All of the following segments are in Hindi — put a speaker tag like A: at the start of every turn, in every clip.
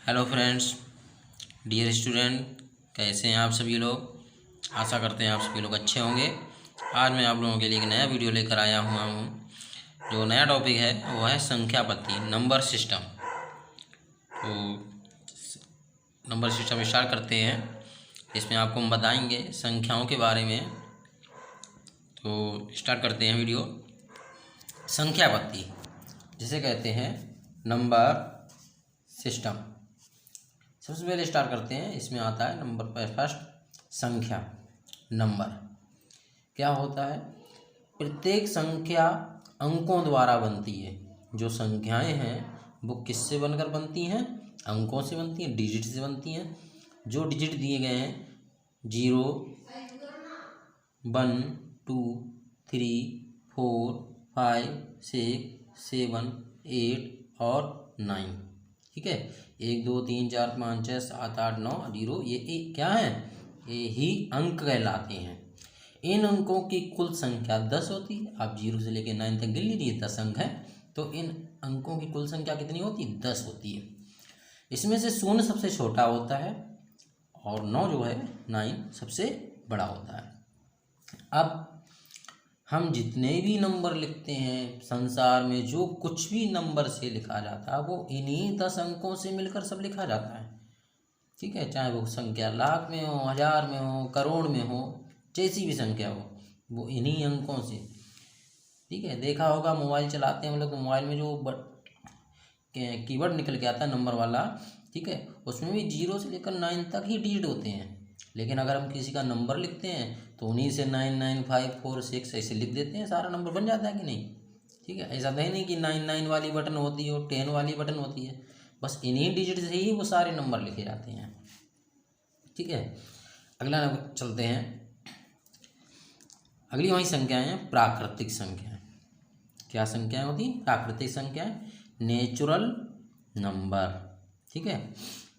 A: हेलो फ्रेंड्स, डियर स्टूडेंट, कैसे हैं आप सभी लोग। आशा करते हैं आप सभी लोग अच्छे होंगे। आज मैं आप लोगों के लिए एक नया वीडियो लेकर आया हुआ हूँ। जो नया टॉपिक है वो है संख्या पद्धति, नंबर सिस्टम। तो नंबर सिस्टम स्टार्ट करते हैं। इसमें आपको हम बताएंगे संख्याओं के बारे में। तो स्टार्ट करते हैं वीडियो। संख्या पद्धति जिसे कहते हैं नंबर सिस्टम। सबसे पहले स्टार्ट करते हैं। इसमें आता है नंबर पर फर्स्ट संख्या। नंबर क्या होता है? प्रत्येक संख्या अंकों द्वारा बनती है। जो संख्याएं हैं वो किससे बनकर बनती हैं? अंकों से बनती हैं, डिजिट से बनती हैं। जो डिजिट दिए गए हैं 0, 1, 2, 3, 4, 5, 6, 7, 8 और 9। ठीक है, 1, 2, 3, 4, 5, 6, 7, 8, 9, 0 ये क्या है? ये ही अंक कहलाते हैं। इन अंकों की कुल संख्या 10 होती है। आप 0 से लेकर 9 तक गिन लीजिए, 10 अंक हैं। तो इन अंकों की कुल संख्या कितनी होती है? 10 होती है। इसमें से 0 सबसे छोटा होता है और 9 जो है 9 सबसे बड़ा होता है। अब हम जितने भी नंबर लिखते हैं संसार में, जो कुछ भी नंबर से लिखा जाता है वो इन्हीं 10 अंकों से मिलकर सब लिखा जाता है। ठीक है, चाहे वो संख्या लाख में हो, 1000 में हो, करोड़ में हो, जैसी भी संख्या हो, वो इन्हीं अंकों से। ठीक है, देखा होगा मोबाइल चलाते हैं हम लोग तो मोबाइल में जो कीवर्ड निकल के आता है नंबर वाला, ठीक है, उसमें भी 0 से लेकर 9 तक ही डिजिट होते हैं। लेकिन अगर हम किसी का नंबर लिखते हैं तो उन्हीं से 99546 ऐसे लिख देते हैं, सारा नंबर बन जाता है कि नहीं। ठीक है, ऐसा तो है नहीं कि 99 वाली बटन होती है और 10 वाली बटन होती है। बस इन्हीं डिजिट से ही वो सारे नंबर लिखे जाते हैं। ठीक है, अगला नंबर चलते हैं। अगली वही संख्याएं हैं प्राकृतिक संख्याएं। क्या संख्याएं होती हैं? प्राकृतिक संख्याएं, नेचुरल नंबर। ठीक है,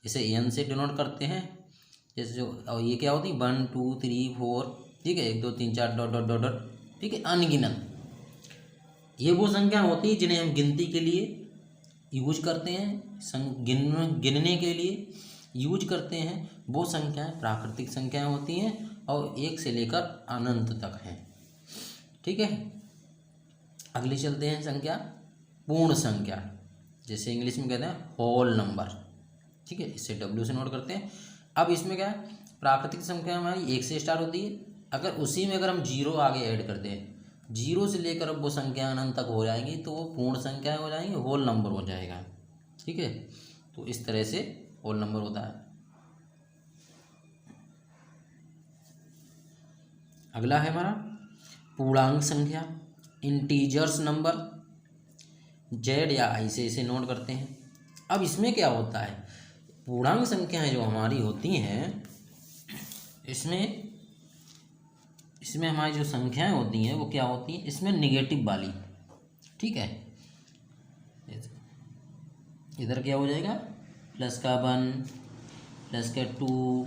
A: इसे n से डिनोट करते हैं। जैसे जो और ये क्या होती है? 1, 2, 3, 4। ठीक है, 1, 2, 3, 4 डॉट डॉट डॉट डॉट। ठीक है, अनगिनत। ये वो संख्या होती है जिन्हें हम गिनती के लिए यूज करते हैं, गिनने के लिए यूज करते हैं। वो संख्याएं प्राकृतिक संख्याएं होती हैं और 1 से लेकर अनंत तक हैं। ठीक है, अगली चलते हैं संख्या पूर्ण संख्या, जैसे इंग्लिश में कहते हैं होल नंबर। ठीक है, इसे W से नोट करते हैं। अब इसमें क्या है? प्राकृतिक संख्या हमारी 1 से स्टार्ट होती है। अगर उसी में अगर हम 0 आगे ऐड कर दें, 0 से लेकर अब वो संख्या अनंत तक हो जाएंगी तो वो पूर्ण संख्याएं हो जाएंगी, होल नंबर हो जाएगा। ठीक है, तो इस तरह से होल नंबर होता है। अगला है हमारा पूर्णांक संख्या, इंटीजर्स नंबर। Z या I से इसे नोट करते हैं। अब इसमें क्या होता है? पूर्णांक संख्याएं जो हमारी होती हैं, इसमें हमारी जो संख्याएं होती हैं वो क्या होती हैं? इसमें निगेटिव वाली। ठीक है, इधर क्या हो जाएगा? प्लस का 1, प्लस का 2,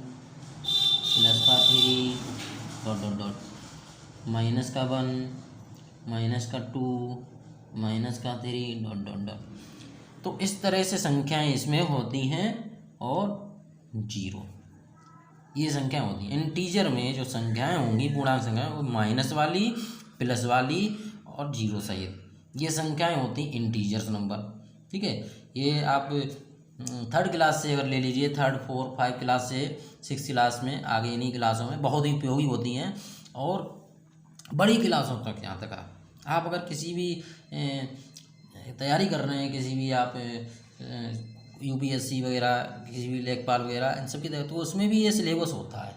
A: प्लस का 3 डॉट डॉट डॉट, माइनस का 1, माइनस का 2, माइनस का 3 डॉट डॉट डॉट। तो इस तरह से संख्याएं इसमें होती हैं और 0 ये संख्या होती है। इंटीजर में जो संख्याएं होंगी पूर्णांक संख्याएं, वो माइनस वाली, प्लस वाली और 0 सहित ये संख्याएं होती इंटीजर्स नंबर। ठीक है, ये आप 3rd क्लास से अगर ले लीजिए, 3rd, 4th, 5th क्लास से 6th क्लास में, आगे इन्हीं क्लासों में बहुत ही उपयोगी होती हैं। और बड़ी क्लासों तक, यहाँ तक आप अगर किसी भी तैयारी कर रहे हैं, किसी भी आप UPSC वगैरह, किसी भी लेखपाल वगैरह, इन सब की तो उसमें भी ये सिलेबस होता है।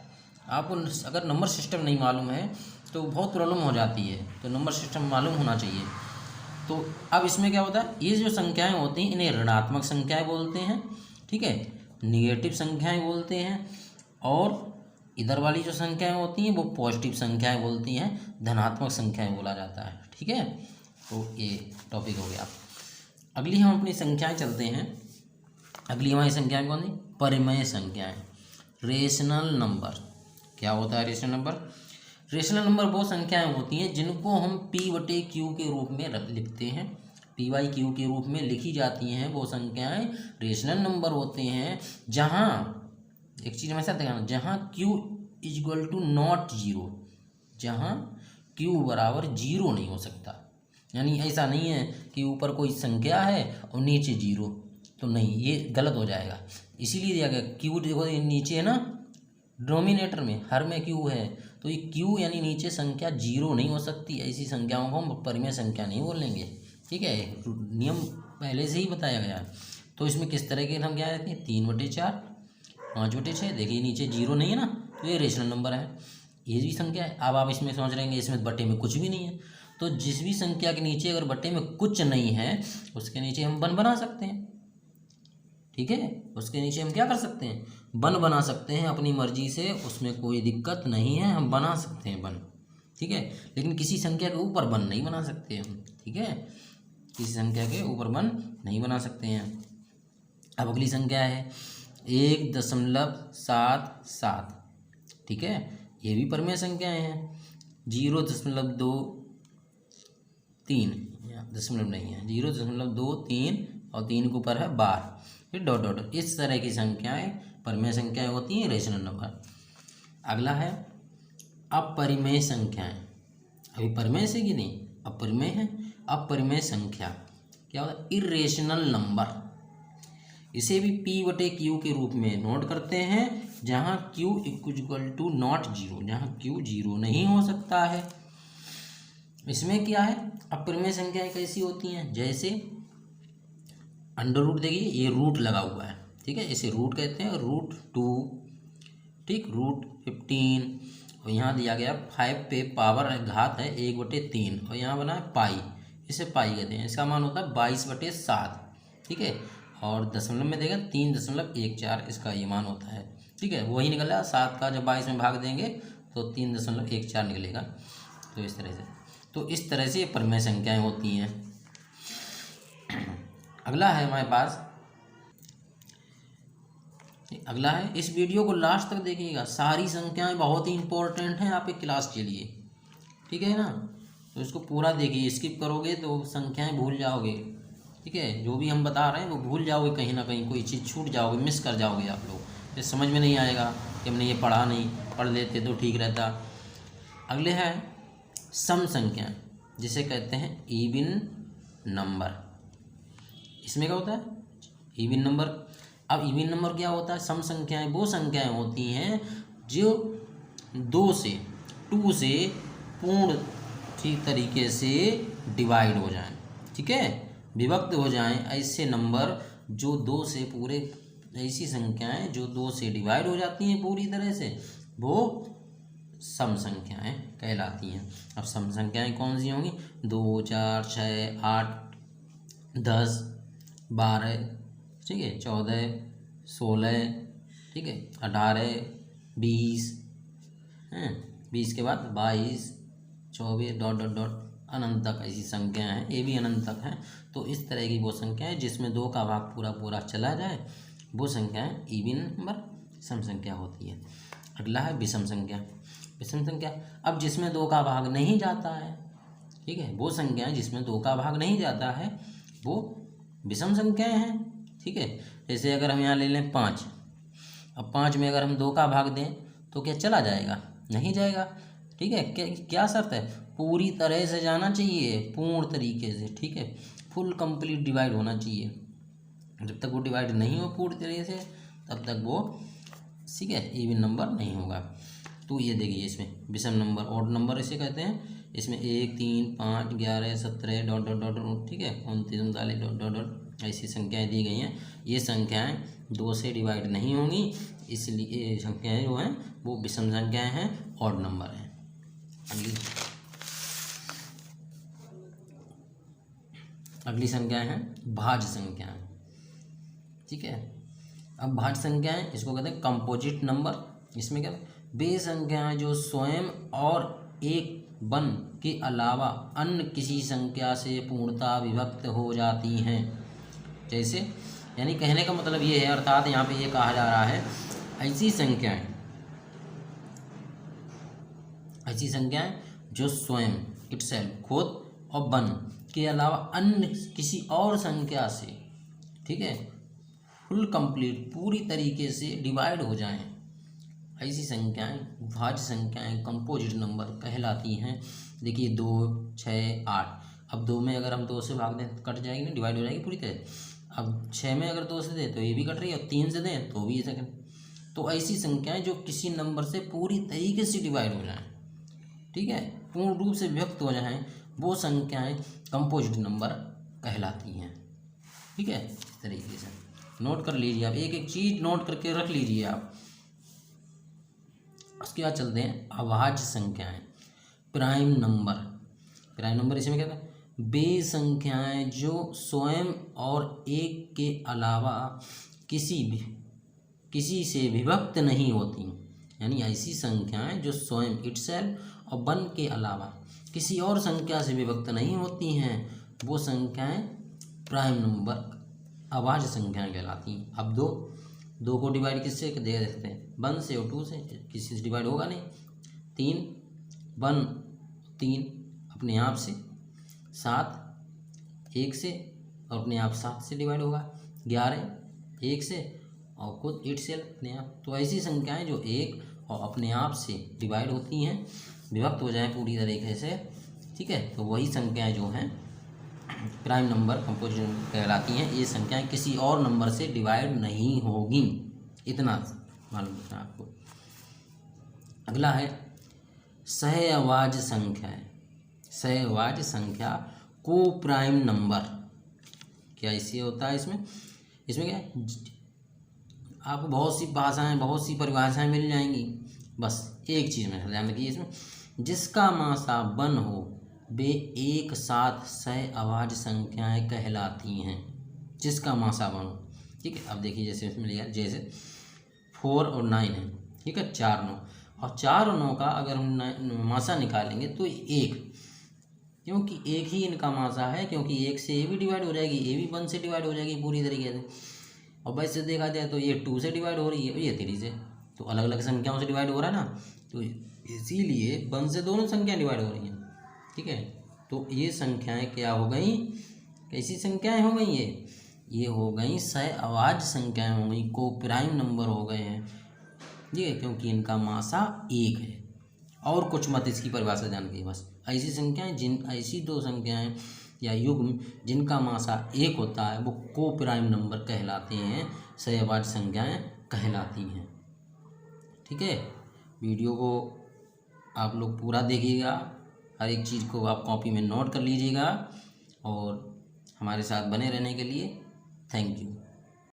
A: आपको अगर नंबर सिस्टम नहीं मालूम है तो बहुत प्रॉब्लम हो जाती है, तो नंबर सिस्टम मालूम होना चाहिए। तो अब इसमें क्या होता है? ये जो संख्याएं होती हैं इन्हें ऋणात्मक संख्याएं बोलते हैं। ठीक है, निगेटिव संख्याएं बोलते हैं। और इधर वाली जो संख्याएं होती हैं वो पॉजिटिव संख्याएं बोलती हैं, धनात्मक संख्याएं बोला जाता है। ठीक है, तो ये टॉपिक हो गया। अगली हम अपनी संख्याएं चलते हैं। अगली हमारी संख्याएं कौन सी? परिमेय संख्याएं, रेशनल नंबर। क्या होता है रेशनल नंबर? रेशनल नंबर वो संख्याएं होती हैं जिनको हम P/Q के रूप में लिखते हैं। पी वाई क्यू के रूप में लिखी जाती हैं वो संख्याएं रेशनल नंबर होते हैं जहां, एक चीज़ हमेशा ध्यान, जहां Q equal to not zero, जहां क्यू बराबर जीरो नहीं हो सकता। यानी ऐसा नहीं है कि ऊपर कोई संख्या है और नीचे जीरो, तो नहीं, ये गलत हो जाएगा। इसीलिए दिया गया क्यू, देखो नीचे है ना डिनोमिनेटर में, हर में क्यू है, तो ये क्यू यानी नीचे संख्या जीरो नहीं हो सकती। ऐसी संख्याओं को हम परिमेय संख्या नहीं बोलेंगे, ठीक है, नियम पहले से ही बताया गया है। तो इसमें किस तरह के संख्या रहती हैं, 3/4, 5/6, देखिए नीचे जीरो नहीं है ना, तो ये रेशनल नंबर है, ये भी संख्या है। अब आप इसमें समझ रहेंगे इसमें बट्टे में कुछ भी नहीं है, तो जिस भी संख्या के नीचे अगर बट्टे में कुछ नहीं है उसके नीचे हम 1 बना सकते हैं, ठीक है, उसके नीचे हम क्या कर सकते हैं, 1 बना सकते हैं अपनी मर्जी से, उसमें कोई दिक्कत नहीं है, हम बना सकते हैं 1, ठीक है। लेकिन किसी संख्या के ऊपर 1 नहीं बना सकते हम, ठीक है, किसी संख्या के ऊपर 1 नहीं बना सकते हैं। अब अगली संख्या है 1.77, ठीक है, ये भी परिमेय संख्याएं हैं। 0.23, दशमलव नहीं है, 0.23 और 3 के ऊपर है बार, फिर डॉट डॉट, इस तरह की संख्याएं परिमेय संख्याएं होती हैं, रेशनल नंबर। अगला है अपरिमेय संख्याएं, अभी परिमेय से कि नहीं, अपरिमेय है। अपरिमेय संख्या क्या होता है, इरेशनल नंबर, इसे भी P/Q के रूप में नोट करते हैं जहां Q equal to not zero, जहां Q जीरो नहीं हो सकता है। इसमें क्या है, अपरिमेय संख्याएं कैसी होती हैं, जैसे अंडर रूट, देखिए ये रूट लगा हुआ है, ठीक है, इसे रूट कहते हैं, √2, ठीक, √15, और यहाँ दिया गया 5 पे पावर घात है 1/3, और यहाँ बना है पाई, इसे पाई कहते हैं। इसका मान होता है 22/7, ठीक है, और दशमलव में देगा 3.14 इसका ये मान होता है, ठीक है, वही निकला 7 का जब 22 में भाग देंगे तो 3.14 निकलेगा। तो इस तरह से ये परिमेय संख्याएं होती हैं। अगला है हमारे पास, अगला है, इस वीडियो को लास्ट तक देखिएगा, सारी संख्याएं बहुत ही इंपॉर्टेंट हैं आपके क्लास के लिए, ठीक है ना, तो इसको पूरा देखिए, स्किप करोगे तो संख्याएं भूल जाओगे, ठीक है, जो भी हम बता रहे हैं वो भूल जाओगे, कहीं ना कहीं कोई चीज़ छूट जाओगे, मिस कर जाओगे आप लोग, ये समझ में नहीं आएगा कि हमने ये पढ़ा नहीं, पढ़ लेते तो ठीक रहता। अगले है सम संख्या, जिसे कहते हैं इवन नंबर। इसमें क्या होता है, इवन नंबर। अब इवन नंबर क्या होता है, सम संख्याएं वो संख्याएं होती हैं जो 2 से पूर्ण ठीक तरीके से डिवाइड हो जाएं, ठीक है, विभक्त हो जाएं, ऐसे नंबर जो 2 से पूरे, ऐसी संख्याएं जो 2 से डिवाइड हो जाती हैं पूरी तरह से, वो सम संख्याएं कहलाती हैं। अब सम संख्याएं कौन सी होंगी, 2, 4, 6, 8, 10, 12, ठीक है, 14, 16, ठीक है, 18, 20 हैं, 20 के बाद 22, 24 डॉट डॉट डॉट अनंत तक ऐसी संख्याएं हैं, ये भी अनंत तक हैं। तो इस तरह की वो संख्याएं जिसमें 2 का भाग पूरा पूरा चला जाए, वो संख्याएं इवन नंबर सम संख्या होती है। अगला है विषम संख्या। विषम संख्या, अब जिसमें 2 का भाग नहीं जाता है, ठीक है, वो संख्याएं जिसमें 2 का भाग नहीं जाता है वो विषम संख्याएं हैं, ठीक है। जैसे अगर हम यहाँ ले लें 5, अब 5 में अगर हम 2 का भाग दें तो क्या चला जाएगा, नहीं जाएगा, ठीक है, क्या शर्त है, पूरी तरह से जाना चाहिए, पूर्ण तरीके से, ठीक है, फुल कंप्लीट डिवाइड होना चाहिए। जब तक वो डिवाइड नहीं हो पूरी तरीके से तब तक वो, ठीक है, इवन नंबर नहीं होगा। तो ये देखिए इसमें विषम नंबर, ऑड नंबर इसे कहते हैं। इसमें 1, 3, 5, 11, 17 डॉट डॉट डॉट डॉट, ठीक है, 29, 39 डॉट डॉट डॉट ऐसी संख्याएं दी गई हैं। ये संख्याएं 2 से डिवाइड नहीं होंगी, इसलिए ये संख्याएं जो हैं वो विषम संख्याएं हैं, ऑड नंबर हैं। अगली संख्याएं हैं भाज्य संख्याएं, ठीक है। अब भाज्य संख्याएं इसको कहते हैं कंपोजिट नंबर। इसमें क्या, वे संख्याएं जो स्वयं और एक वन के अलावा अन्य किसी संख्या से पूर्णतः विभक्त हो जाती हैं। जैसे, यानी कहने का मतलब ये है, अर्थात यहाँ पे ये कहा जा रहा है, ऐसी संख्याएं जो स्वयं इटसेल्फ खुद और वन के अलावा अन्य किसी और संख्या से, ठीक है, फुल कंप्लीट पूरी तरीके से डिवाइड हो जाएं, ऐसी संख्याएं भाज्य संख्याएं कंपोजिट नंबर कहलाती हैं। देखिए 2, 6, 8, अब 2 में अगर हम 2 से भाग दें कट जाएगी ना, डिवाइड हो जाएगी पूरी तरह। अब 6 में अगर 2 से दें तो ये भी कट रही है, और 3 से दें तो भी सेकंड। तो ऐसी संख्याएं जो किसी नंबर से पूरी तरीके से डिवाइड हो जाएं, ठीक है, पूर्ण रूप से विभक्त हो जाएं, वो संख्याएं कंपोजिट नंबर कहलाती हैं। ठीक है, इस तरीके से नोट कर लीजिए आप, एक एक चीज़ नोट करके रख लीजिए आप। उसके बाद चलते हैं अभाज्य संख्याएं, प्राइम नंबर। प्राइम नंबर इसमें क्या था, वे संख्याएं जो स्वयं और एक के अलावा किसी से विभक्त नहीं होती, यानी ऐसी संख्याएं जो स्वयं इटसेल्फ और वन के अलावा किसी और संख्या से विभक्त नहीं होती हैं, वो संख्याएं प्राइम नंबर अभाज्य संख्याएं कहलाती हैं। अब दो को डिवाइड किससे दे सकते हैं, 1 से और 2 से, किसी से डिवाइड होगा नहीं। 3 1 3 अपने आप से, 7 1 से और अपने आप 7 से डिवाइड होगा, 11 1 से और खुद 8 से अपने आप। तो ऐसी संख्याएं जो एक और अपने आप से डिवाइड होती हैं, विभक्त हो जाए पूरी तरीके से, ठीक है, तो वही संख्याएं जो हैं प्राइम नंबर कंपोजिट कहलाती हैं। ये संख्याएं किसी और नंबर से डिवाइड नहीं होगी, इतना मालूम रखना आपको। अगला है सहअभाज्य संख्याएं। सहअभाज्य संख्या को प्राइम नंबर, क्या इससे होता है, इसमें क्या है, आपको बहुत सी भाषाएं, बहुत सी परिभाषाएं मिल जाएंगी, बस एक चीज़ में ध्यान रखिए, इसमें जिसका मासा 1 हो वे एक साथ सहअभाज्य संख्याएं कहलाती हैं, जिसका मासा 1 हो। ठीक है, अब देखिए जैसे इसमें लिया, जैसे 4 और 9 है, ठीक है, 4 9, और 4 और 9 का अगर हम मासा निकालेंगे तो 1, क्योंकि एक ही इनका मासा है, क्योंकि 1 से ये भी डिवाइड हो जाएगी, ये भी 1 से डिवाइड हो जाएगी पूरी तरीके से, और वैसे देखा जाए तो ये 2 से डिवाइड हो रही है और ये 3 से, तो अलग अलग संख्याओं से डिवाइड हो रहा है ना, तो इसीलिए 1 से दोनों संख्याएं डिवाइड हो रही हैं। ठीक है, तो ये संख्याएं क्या हो गई, कैसी संख्याएं हो गई, ये हो गई सहअभाज्य संख्याएं हो गई, को प्राइम नंबर हो गए हैं, ठीक है, क्योंकि इनका मासा 1 है। और कुछ मत इसकी परिभाषा जान गई, बस ऐसी संख्याएं ऐसी 2 संख्याएं या युग्म जिनका मासा 1 होता है वो को प्राइम नंबर कहलाते हैं, सहअभाज्य संख्याएं कहलाती हैं। ठीक है, वीडियो को आप लोग पूरा देखिएगा, हर एक चीज़ को आप कॉपी में नोट कर लीजिएगा, और हमारे साथ बने रहने के लिए थैंक यू।